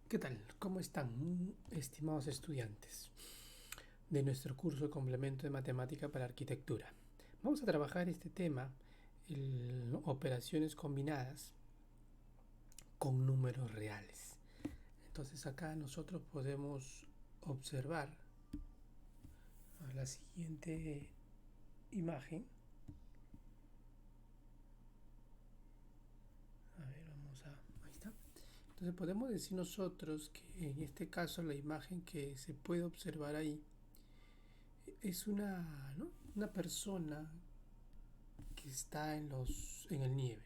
¿Qué tal? ¿Cómo están, estimados estudiantes de nuestro curso de complemento de matemática para arquitectura? Vamos a trabajar este tema, operaciones combinadas con números reales. Entonces acá nosotros podemos observar la siguiente imagen. A ver, ahí está. Entonces podemos decir nosotros que en este caso la imagen que se puede observar ahí es una, ¿no?, una persona que está en el nieve,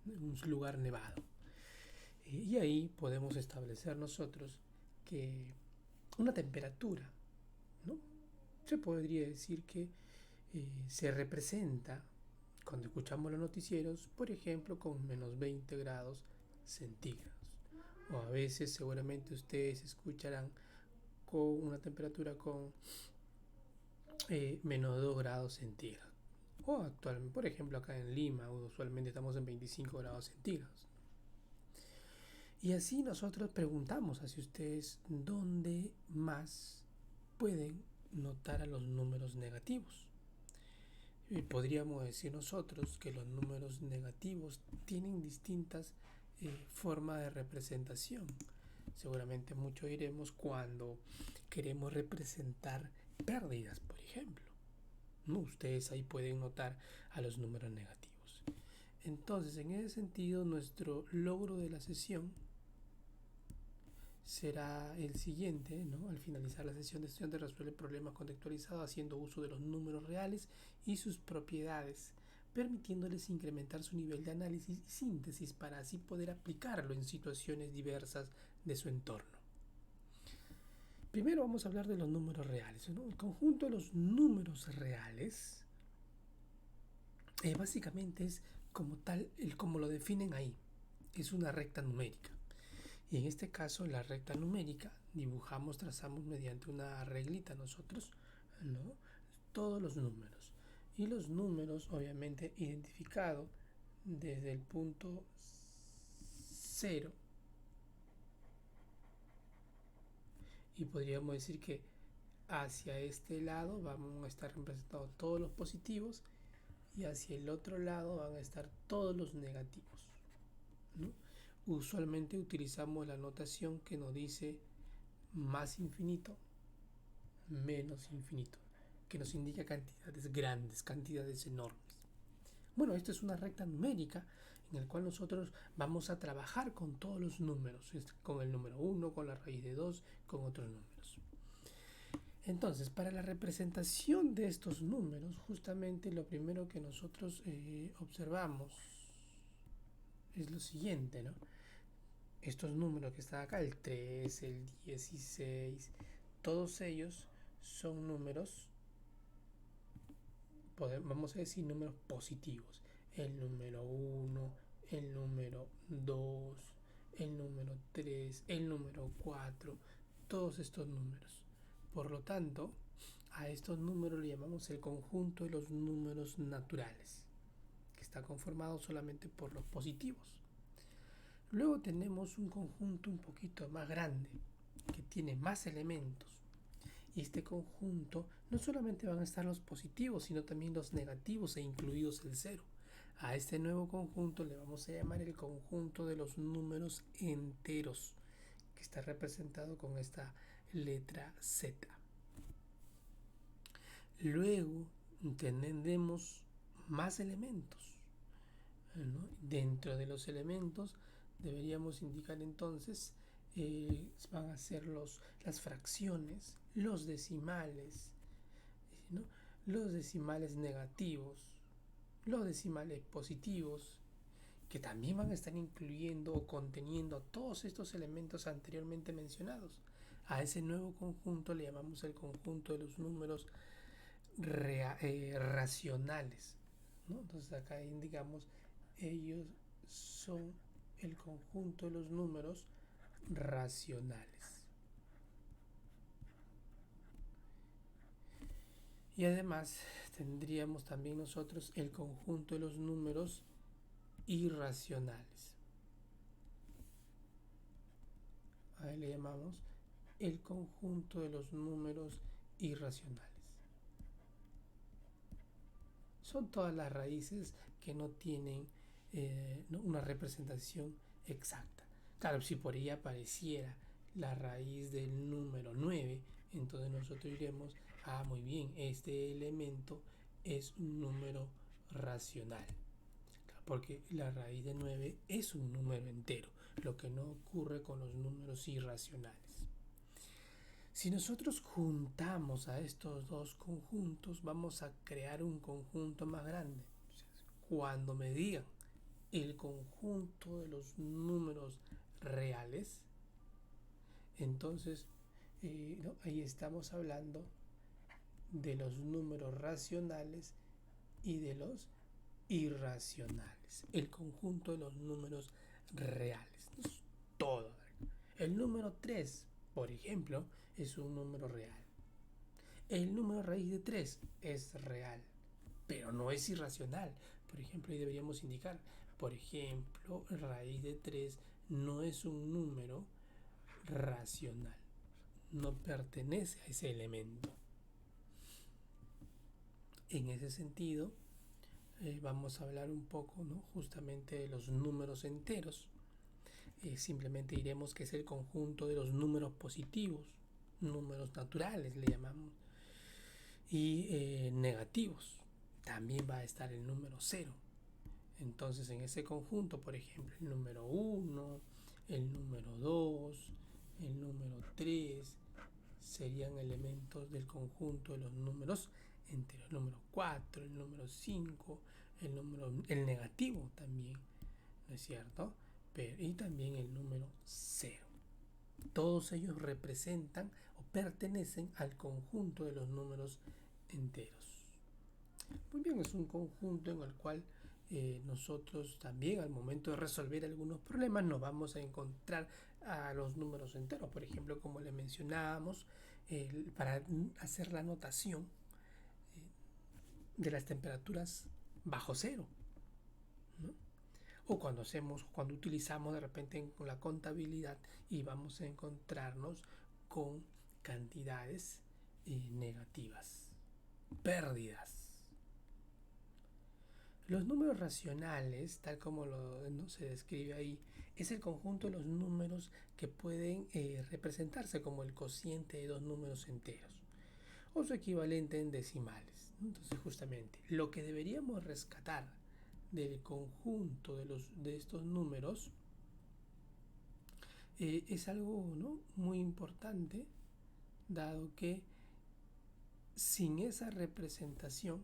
en un lugar nevado. Y ahí podemos establecer nosotros que una temperatura, ¿no?, se podría decir que se representa cuando escuchamos los noticieros, por ejemplo, con menos 20 grados centígrados. O a veces seguramente ustedes escucharán con una temperatura con menos 2 grados centígrados. O actualmente, por ejemplo, acá en Lima, usualmente estamos en 25 grados centígrados. Y así nosotros preguntamos hacia ustedes dónde más pueden notar a los números negativos. Y podríamos decir nosotros que los números negativos tienen distintas formas de representación. Seguramente mucho iremos cuando queremos representar pérdidas, por ejemplo. ¿No? Ustedes ahí pueden notar a los números negativos. Entonces, en ese sentido, nuestro logro de la sesión será el siguiente, ¿no? Al finalizar la sesión de estudiante resuelve problemas contextualizados haciendo uso de los números reales y sus propiedades, permitiéndoles incrementar su nivel de análisis y síntesis para así poder aplicarlo en situaciones diversas de su entorno. Primero vamos a hablar de los números reales, ¿no? El conjunto de los números reales básicamente es como tal, como lo definen ahí, es una recta numérica. Y en este caso, la recta numérica, trazamos mediante una reglita nosotros, ¿no?, todos los números. Y los números, obviamente, identificados desde el punto cero. Y podríamos decir que hacia este lado vamos a estar representados todos los positivos y hacia el otro lado van a estar todos los negativos, ¿no? Usualmente utilizamos la notación que nos dice más infinito, menos infinito, que nos indica cantidades grandes, cantidades enormes. Bueno, esto es una recta numérica en la cual nosotros vamos a trabajar con todos los números, con el número 1, con la raíz de 2, con otros números. Entonces, para la representación de estos números, justamente lo primero que nosotros observamos es lo siguiente, ¿no? Estos números que están acá, el 3, el 16, todos ellos son números, vamos a decir números positivos. El número 1, el número 2, el número 3, el número 4, todos estos números. Por lo tanto, a estos números le llamamos el conjunto de los números naturales, que está conformado solamente por los positivos. Luego tenemos un conjunto un poquito más grande, que tiene más elementos. Y este conjunto no solamente van a estar los positivos, sino también los negativos e incluidos el cero. A este nuevo conjunto le vamos a llamar el conjunto de los números enteros, que está representado con esta letra Z. Luego tendremos más elementos, ¿no? Dentro de los elementos deberíamos indicar entonces van a ser las fracciones, los decimales, ¿no?, los decimales negativos, los decimales positivos, que también van a estar incluyendo o conteniendo todos estos elementos anteriormente mencionados. A ese nuevo conjunto le llamamos el conjunto de los números racionales, ¿no? Entonces acá indicamos, ellos son el conjunto de los números racionales. Y además tendríamos también nosotros el conjunto de los números irracionales. le llamamos el conjunto de los números irracionales. Son todas las raíces que no tienen una representación exacta. Claro, si por ella apareciera la raíz del número 9, entonces nosotros diremos, muy bien, este elemento es un número racional, porque la raíz de 9 es un número entero, lo que no ocurre con los números irracionales. Si nosotros juntamos a estos dos conjuntos, vamos a crear un conjunto más grande. Cuando me digan el conjunto de los números reales, entonces ¿no? Ahí estamos hablando de los números racionales y de los irracionales. El conjunto de los números reales. Es todo. El número 3, por ejemplo, es un número real. El número raíz de 3 es real, pero no es irracional. Por ejemplo, ahí deberíamos indicar, por ejemplo, raíz de 3 no es un número racional. No pertenece a ese elemento. En ese sentido, vamos a hablar un poco, ¿no? Justamente de los números enteros. Simplemente diremos que es el conjunto de los números positivos, números naturales le llamamos, y negativos. También va a estar el número 0. Entonces en ese conjunto, por ejemplo, el número 1, el número 2, el número 3 serían elementos del conjunto de los números enteros. El número 4, el número 5, el negativo también, ¿no es cierto? Y también el número 0. Todos ellos representan o pertenecen al conjunto de los números enteros. Muy bien, es un conjunto en el cual nosotros también al momento de resolver algunos problemas nos vamos a encontrar a los números enteros. Por ejemplo, como le mencionábamos, para hacer la notación de las temperaturas bajo cero, ¿no? O cuando utilizamos de repente con la contabilidad y vamos a encontrarnos con cantidades negativas, pérdidas. Los números racionales, tal como ¿no? se describe ahí, es el conjunto de los números que pueden representarse como el cociente de dos números enteros o su equivalente en decimales. Entonces, justamente, lo que deberíamos rescatar del conjunto de estos números es algo, ¿no? muy importante, dado que sin esa representación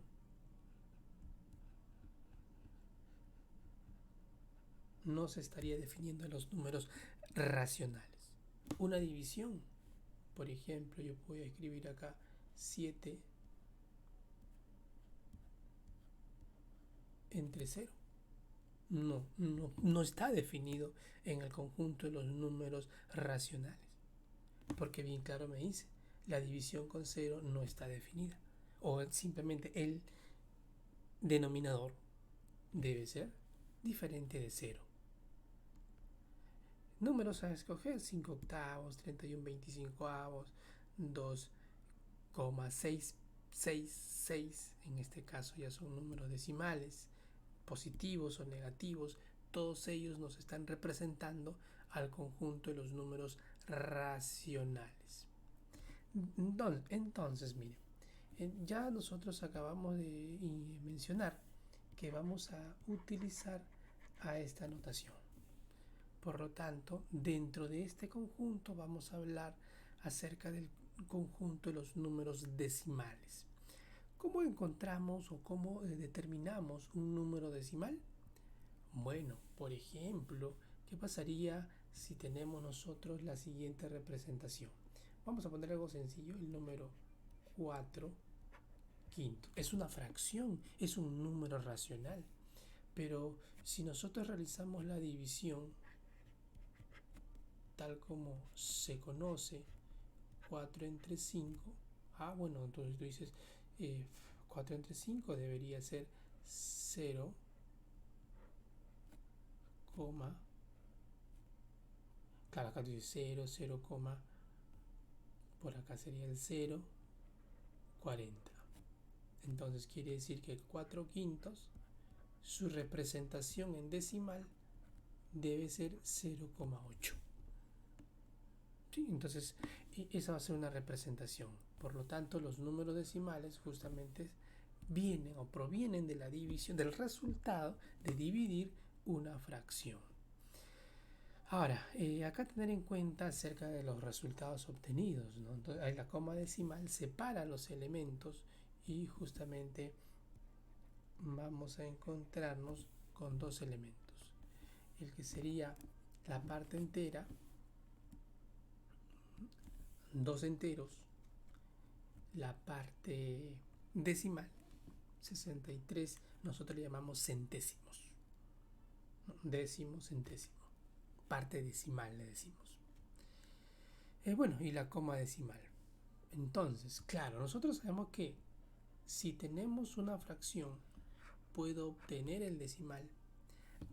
no se estaría definiendo los números racionales. Una división, por ejemplo, yo voy a escribir acá 7 entre 0. No está definido en el conjunto de los números racionales, porque bien claro me dice, la división con 0 no está definida, o simplemente el denominador debe ser diferente de 0. Números a escoger: 5 octavos, 31/25, 2,666, en este caso ya son números decimales, positivos o negativos, todos ellos nos están representando al conjunto de los números racionales. Entonces miren, ya nosotros acabamos de mencionar que vamos a utilizar a esta notación. Por lo tanto, dentro de este conjunto vamos a hablar acerca del conjunto de los números decimales. ¿Cómo encontramos o cómo determinamos un número decimal? Bueno, por ejemplo, ¿qué pasaría si tenemos nosotros la siguiente representación? Vamos a poner algo sencillo, el número 4 quinto. Es una fracción, es un número racional. Pero si nosotros realizamos la división tal como se conoce, 4 entre 5, bueno, entonces tú dices 4 entre 5 debería ser 0, Claro, acá dice 0, 0, por acá sería el 0, 40. Entonces quiere decir que 4 quintos, su representación en decimal debe ser 0,8. ¿Sí? Entonces, esa va a ser una representación. Por lo tanto, los números decimales justamente vienen o provienen de la división, del resultado de dividir una fracción. Ahora, acá tener en cuenta acerca de los resultados obtenidos, ¿no? Entonces, la coma decimal separa los elementos y justamente vamos a encontrarnos con dos elementos. El que sería la parte entera, dos enteros, la parte decimal, 63, nosotros le llamamos centésimos, ¿no? Décimo, centésimo, parte decimal le decimos. Bueno, y la coma decimal. Entonces, claro, nosotros sabemos que si tenemos una fracción, puedo obtener el decimal.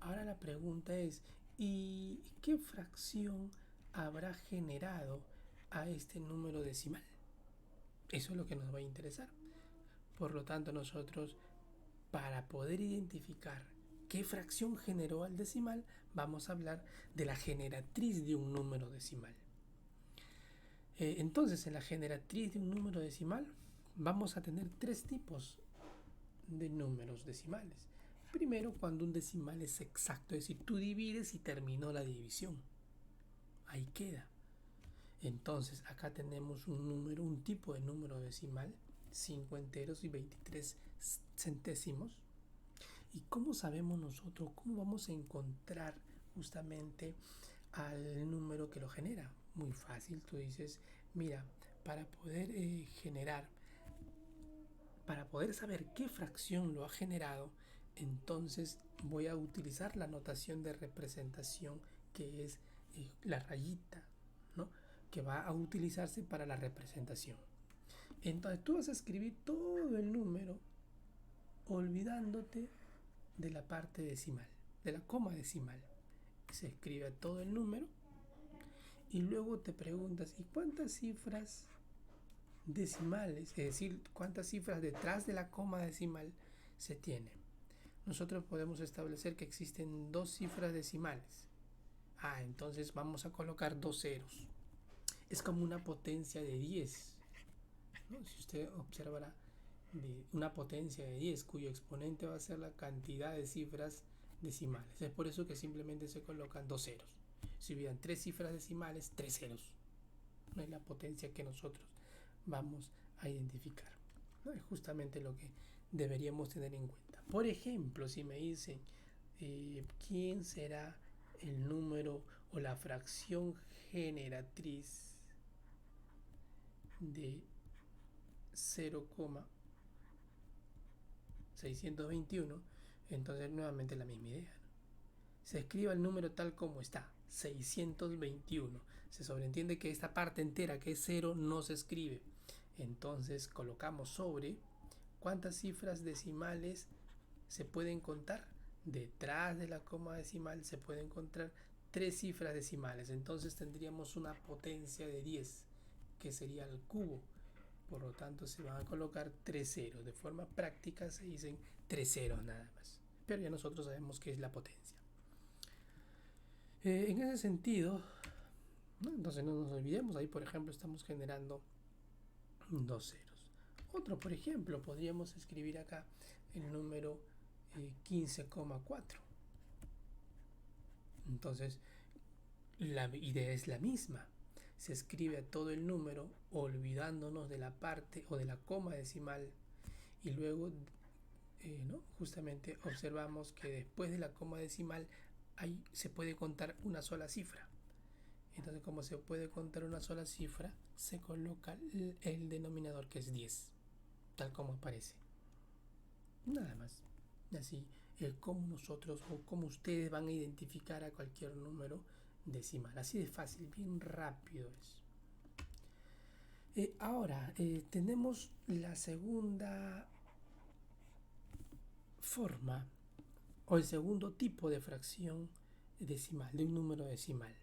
Ahora la pregunta es, ¿y qué fracción habrá generado a este número decimal? Eso es lo que nos va a interesar. Por lo tanto, nosotros, para poder identificar qué fracción generó al decimal, vamos a hablar de la generatriz de un número decimal. Entonces, en la generatriz de un número decimal, vamos a tener tres tipos de números decimales. Primero, cuando un decimal es exacto, es decir, tú divides y terminó la división. Ahí queda. Entonces, acá tenemos un tipo de número decimal, 5 enteros y 23 centésimos. ¿Y cómo sabemos nosotros, cómo vamos a encontrar justamente al número que lo genera? Muy fácil, tú dices, mira, para poder para poder saber qué fracción lo ha generado, entonces voy a utilizar la notación de representación que es la rayita, ¿no? Que va a utilizarse para la representación. Entonces tú vas a escribir todo el número olvidándote de la parte decimal, de la coma decimal. Se escribe todo el número y luego te preguntas, ¿y cuántas cifras decimales, es decir, cuántas cifras detrás de la coma decimal se tiene? Nosotros podemos establecer que existen dos cifras decimales. Entonces vamos a colocar dos ceros. Es como una potencia de 10, ¿no? Si usted observará, de una potencia de 10 cuyo exponente va a ser la cantidad de cifras decimales. Es por eso que simplemente se colocan dos ceros. Si hubieran tres cifras decimales, tres ceros. No es la potencia que nosotros vamos a identificar, ¿no? Es justamente lo que deberíamos tener en cuenta. Por ejemplo, si me dicen quién será el número o la fracción generatriz de 0,621, entonces nuevamente la misma idea, ¿no? Se escriba el número tal como está, 621. Se sobreentiende que esta parte entera que es 0 no se escribe. Entonces colocamos sobre cuántas cifras decimales se pueden contar. Detrás de la coma decimal se pueden encontrar tres cifras decimales. Entonces tendríamos una potencia de 10, que sería el cubo. Por lo tanto, se van a colocar tres ceros. De forma práctica se dicen tres ceros nada más. Pero ya nosotros sabemos qué es la potencia. En ese sentido, ¿no? Entonces no nos olvidemos, ahí por ejemplo estamos generando dos ceros. Otro, por ejemplo, podríamos escribir acá el número 15,4. Entonces, la idea es la misma. Se escribe a todo el número olvidándonos de la parte o de la coma decimal y luego ¿no? Justamente observamos que después de la coma decimal se puede contar una sola cifra. Entonces, como se puede contar una sola cifra, se coloca el denominador, que es 10, tal como aparece. Nada más. Así, cómo nosotros o cómo ustedes van a identificar a cualquier número decimal. Así de fácil, bien rápido es. Ahora, tenemos la segunda forma o el segundo tipo de fracción decimal, de un número decimal,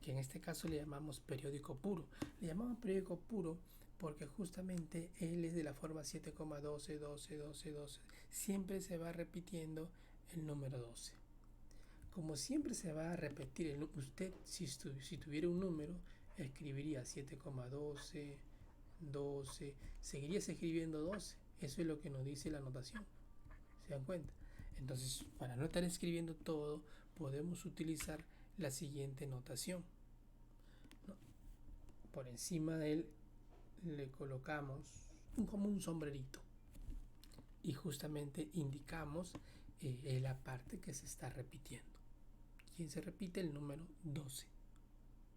que en este caso le llamamos periódico puro. Le llamamos periódico puro porque justamente él es de la forma 7,12, 12, 12, 12. Siempre se va repitiendo el número 12. Como siempre se va a repetir, usted si tuviera un número, escribiría 7,12, 12, seguirías escribiendo 12. Eso es lo que nos dice la notación. ¿Se dan cuenta? Entonces, para no estar escribiendo todo, podemos utilizar la siguiente notación, ¿no? Por encima de él le colocamos como un sombrerito y justamente indicamos la parte que se está repitiendo. ¿Quién se repite? El número 12.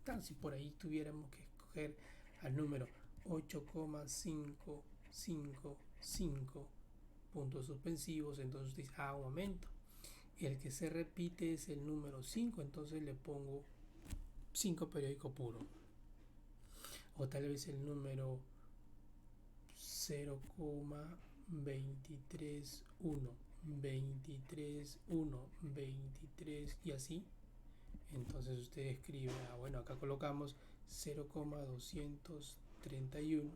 Claro, si por ahí tuviéramos que escoger al número 8,555 puntos suspensivos, entonces dice, un momento, el que se repite es el número 5, entonces le pongo 5 periódico puro. O tal vez el número 0,231, 23,1, 23 y así. Entonces usted escribe, bueno, acá colocamos 0,231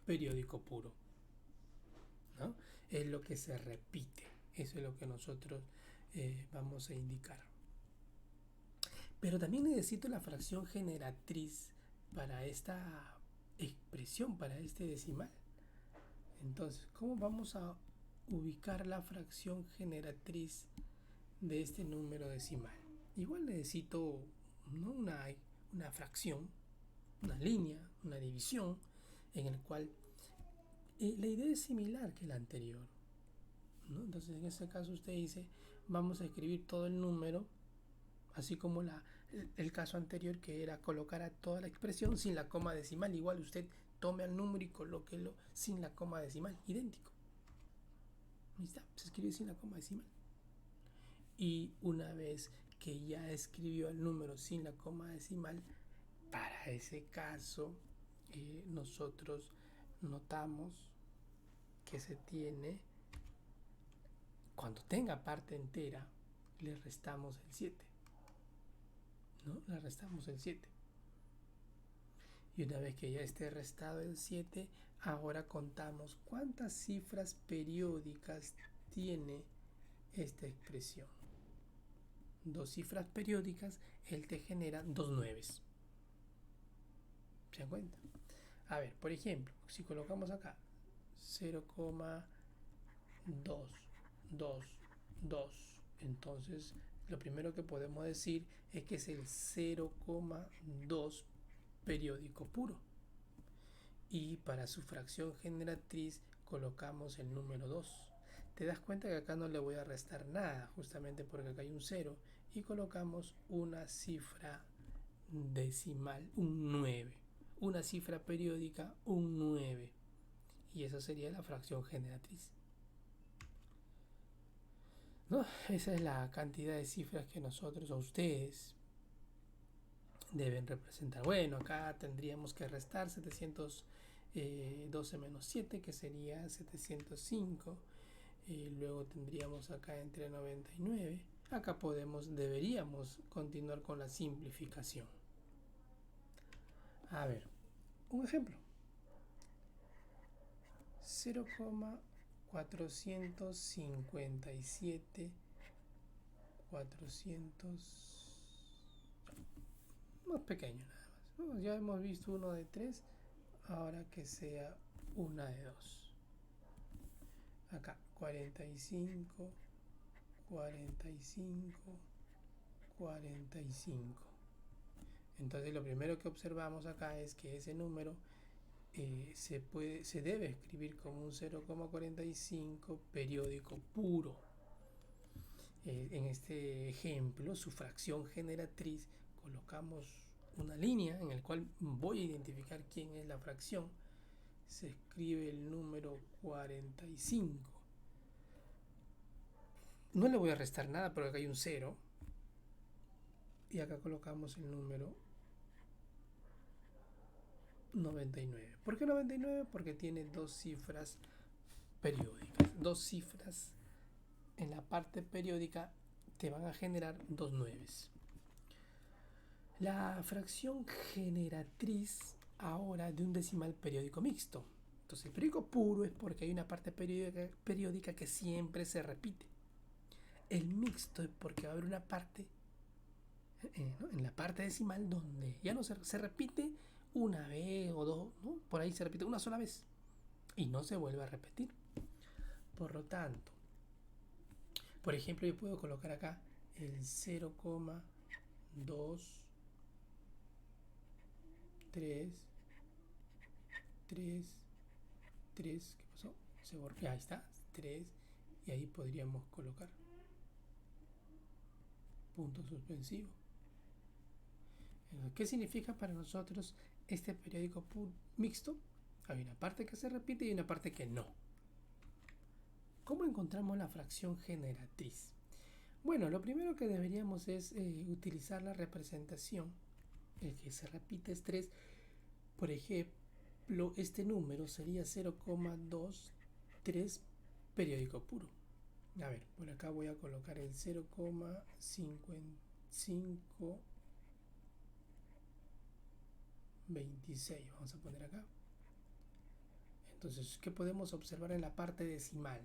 periódico puro, ¿no? Es lo que se repite, eso es lo que nosotros vamos a indicar. Pero también necesito la fracción generatriz para esta expresión, para este decimal. Entonces, ¿cómo vamos a ubicar la fracción generatriz de este número decimal? Igual necesito, ¿no?, una fracción, una línea, una división, en el cual la idea es similar que la anterior, ¿no? Entonces, en este caso usted dice, vamos a escribir todo el número, así como el caso anterior, que era colocar a toda la expresión sin la coma decimal. Igual usted tome al número y colóquelo sin la coma decimal, idéntico. Ahí está, se escribe sin la coma decimal. Y una vez que ya escribió el número sin la coma decimal, para ese caso nosotros notamos que se tiene, cuando tenga parte entera, le restamos el 7, ¿no? Le restamos el 7. Y una vez que ya esté restado el 7, ahora contamos cuántas cifras periódicas tiene esta expresión. 2 cifras periódicas, él te genera 2 nueves. ¿Se dan cuenta? A ver, por ejemplo, si colocamos acá 0,222, entonces lo primero que podemos decir es que es el 0,2 periódico puro. Y para su fracción generatriz colocamos el número 2. Te das cuenta que acá no le voy a restar nada, justamente porque acá hay un 0, y colocamos una cifra decimal, un 9. Una cifra periódica, un 9. Y esa sería la fracción generatriz, ¿no? Esa es la cantidad de cifras que nosotros, o ustedes, deben representar. Bueno, acá tendríamos que restar 712 menos 7, que sería 705. Luego tendríamos acá entre 99. Acá deberíamos continuar con la simplificación. A ver, un ejemplo. 0,457, 400, más pequeño nada más, ¿no? Ya hemos visto uno de 3, ahora que sea una de 2. Acá 45, 45, 45. Entonces lo primero que observamos acá es que ese número se debe escribir como un 0,45 periódico puro. En este ejemplo, su fracción generatriz, colocamos una línea en la cual voy a identificar quién es la fracción. Se escribe el número 45. No le voy a restar nada porque acá hay un 0. Y acá colocamos el número 99. ¿Por qué 99? Porque tiene 2 cifras periódicas. 2 cifras en la parte periódica te van a generar 2 nueves. La fracción generatriz ahora de un decimal periódico mixto. Entonces el periódico puro es porque hay una parte periódica que siempre se repite. El mixto es porque va a haber una parte ¿no? En la parte decimal donde ya no se repite una vez o dos, ¿no? Por ahí se repite una sola vez y no se vuelve a repetir. Por lo tanto, por ejemplo, yo puedo colocar acá el 0,233 ¿qué pasó? Se borró, ahí está, 3, y ahí podríamos colocar punto suspensivo. ¿Qué significa para nosotros este periódico mixto? Hay una parte que se repite y una parte que no. ¿Cómo encontramos la fracción generatriz? Bueno, lo primero que deberíamos es utilizar la representación. El que se repite es 3. Por ejemplo, este número sería 0,23 periódico puro. A ver, por acá voy a colocar el 0,5526. Vamos a poner acá. Entonces, ¿qué podemos observar en la parte decimal?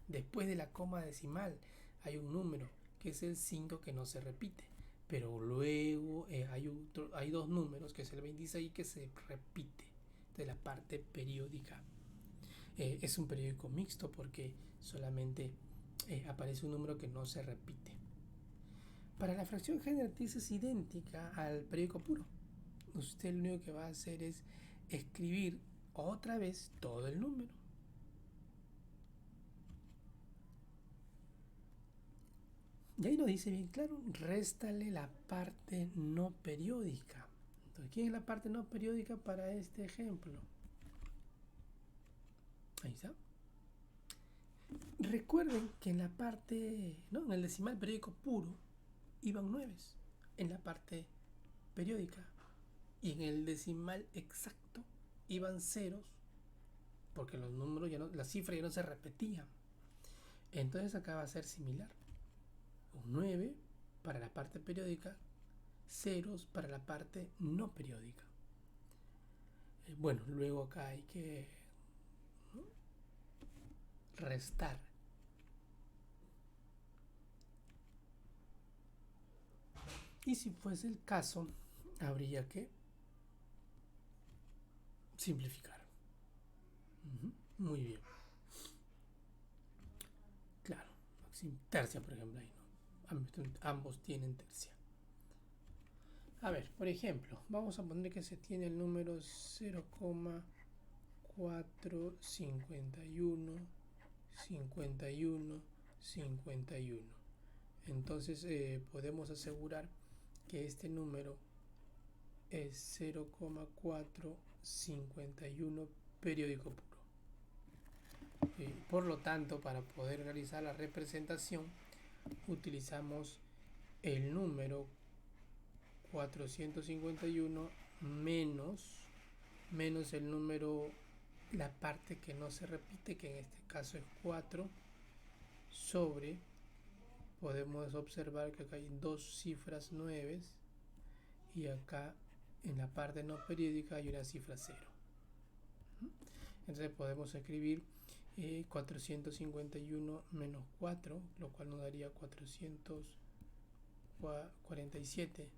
Después de la coma decimal hay un número que es el 5 que no se repite, pero luego hay dos números que es el 26 que se repite de la parte periódica. Es un periódico mixto porque solamente aparece un número que no se repite. Para la fracción generatriz es idéntica al periódico puro. Usted lo único que va a hacer es escribir otra vez todo el número. Y ahí nos dice bien claro, réstale la parte no periódica. Entonces, ¿quién es la parte no periódica para este ejemplo? Ahí está. Recuerden que en la parte, ¿no? En el decimal periódico puro iban 9 en la parte periódica y en el decimal exacto iban ceros porque los números ya no, las cifras ya no se repetían. Entonces acá va a ser similar. Un 9 para la parte periódica, ceros para la parte no periódica. Bueno, luego acá hay que, ¿no?, restar. Y si fuese el caso, habría que simplificar. Muy bien. Claro, sin tercia, por ejemplo, ahí no. Ambos tienen tercia. A ver, por ejemplo, vamos a poner que se tiene el número 0,451, 51, 51. Entonces podemos asegurar que este número es 0,451 periódico puro. Por lo tanto, para poder realizar la representación, utilizamos el número 451 menos el número, la parte que no se repite, que en este caso es 4, sobre, podemos observar que acá hay dos cifras 9 y acá en la parte no periódica hay una cifra 0. Entonces podemos escribir 451 menos 4, lo cual nos daría 447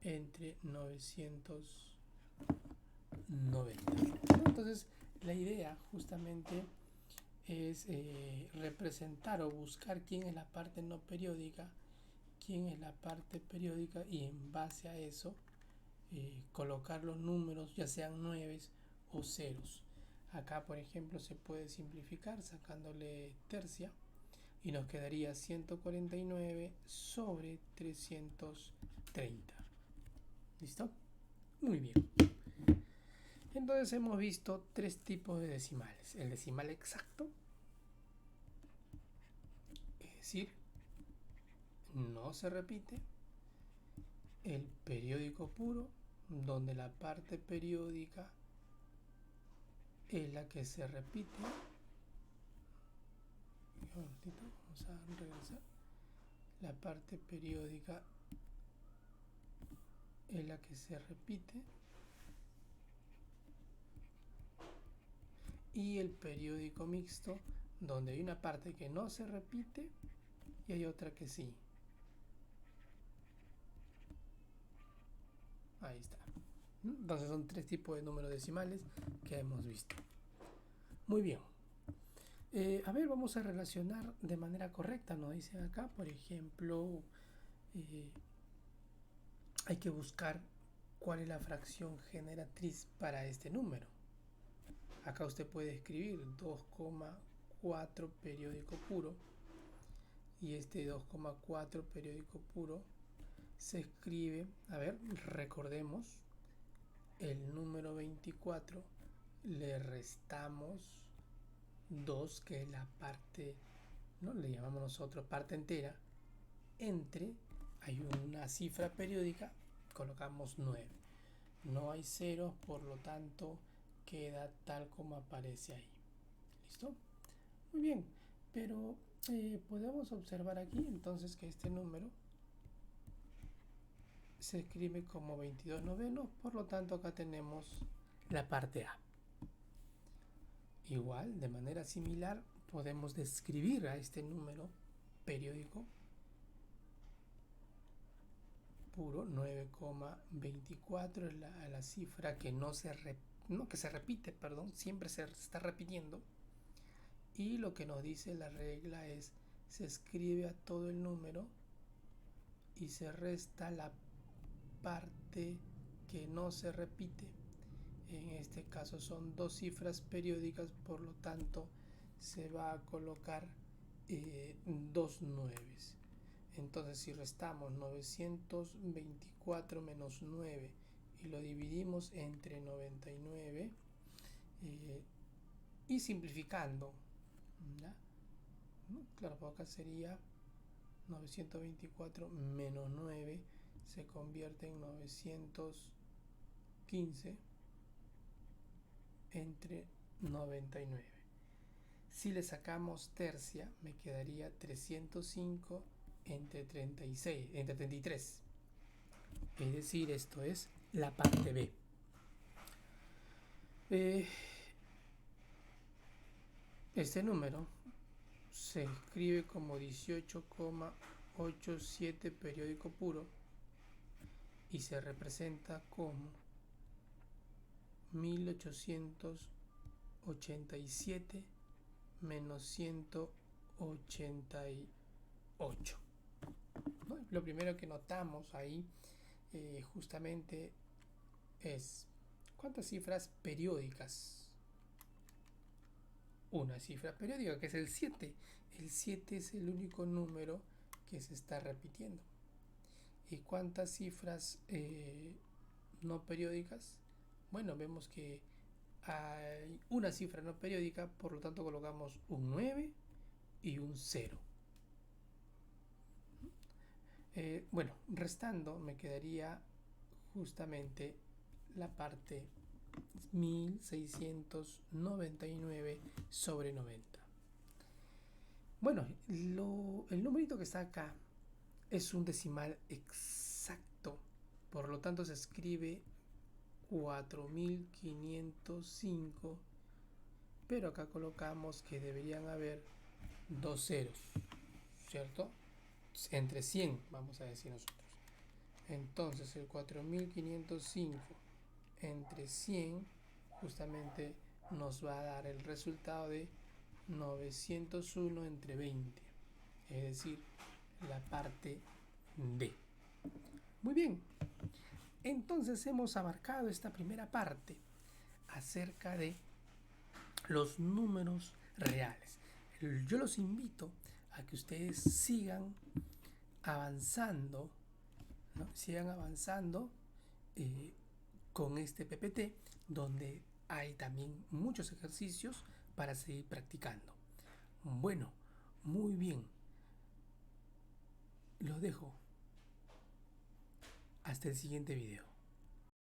entre 990. Entonces la idea justamente es representar o buscar quién es la parte no periódica, quién es la parte periódica, y en base a eso colocar los números, ya sean 9 o ceros. Acá, por ejemplo, se puede simplificar sacándole tercia y nos quedaría 149 sobre 330. ¿Listo? Muy bien. Entonces hemos visto tres tipos de decimales. El decimal exacto, es decir, no se repite. El periódico puro, donde la parte periódica es la que se repite. Vamos a regresar. La parte periódica es la que se repite. Y el periódico mixto, donde hay una parte que no se repite y hay otra que sí. Ahí está. Entonces son 3 tipos de números decimales que hemos visto. Muy bien. A ver, vamos a relacionar de manera correcta, nos dicen acá, por ejemplo, hay que buscar cuál es la fracción generatriz para este número. Acá usted puede escribir 2,4 periódico puro, y este 2,4 periódico puro se escribe, a ver, recordemos, el número 24 le restamos 2, que es la parte, ¿no? Le llamamos nosotros parte entera, entre, hay una cifra periódica, colocamos 9. No hay ceros, por lo tanto queda tal como aparece ahí. ¿Listo? Muy bien, pero podemos observar aquí entonces que este número se escribe como 22 novenos, por lo tanto acá tenemos la parte A. Igual, de manera similar, podemos describir a este número periódico puro, 9,24 es la cifra que que se repite, perdón, siempre se está repitiendo. Y lo que nos dice la regla es, se escribe a todo el número y se resta la parte que no se repite. En este caso son 2 cifras periódicas, por lo tanto se va a colocar 2 nueves. Entonces, si restamos 924 menos 9 y lo dividimos entre 99, y simplificando, ¿ya? Claro, por acá sería 924 menos 9 se convierte en 915 entre 99. Si le sacamos tercia, me quedaría 305 entre 33. Es decir, esto es la parte B. Este número se escribe como 18,87 periódico puro y se representa como 1887 menos 188. ¿No? Lo primero que notamos ahí justamente es ¿cuántas cifras periódicas? Una cifra periódica, que es el 7. El 7 es el único número que se está repitiendo. ¿Y cuántas cifras no periódicas? Bueno, vemos que hay una cifra no periódica, por lo tanto colocamos un 9 y un 0. Bueno, restando me quedaría justamente la parte 1699 sobre 90. Bueno, el numerito que está acá es un decimal exacto, por lo tanto se escribe 4505, pero acá colocamos que deberían haber 2 ceros, ¿cierto? Entre 100, vamos a decir nosotros. Entonces el 4505 entre 100 justamente nos va a dar el resultado de 901 entre 20, es decir, la parte D. Muy bien, entonces hemos abarcado esta primera parte acerca de los números reales. Yo los invito a que ustedes sigan avanzando, ¿no? Sigan avanzando con este PPT, donde hay también muchos ejercicios para seguir practicando. Bueno, muy bien. Los dejo. Hasta el siguiente video.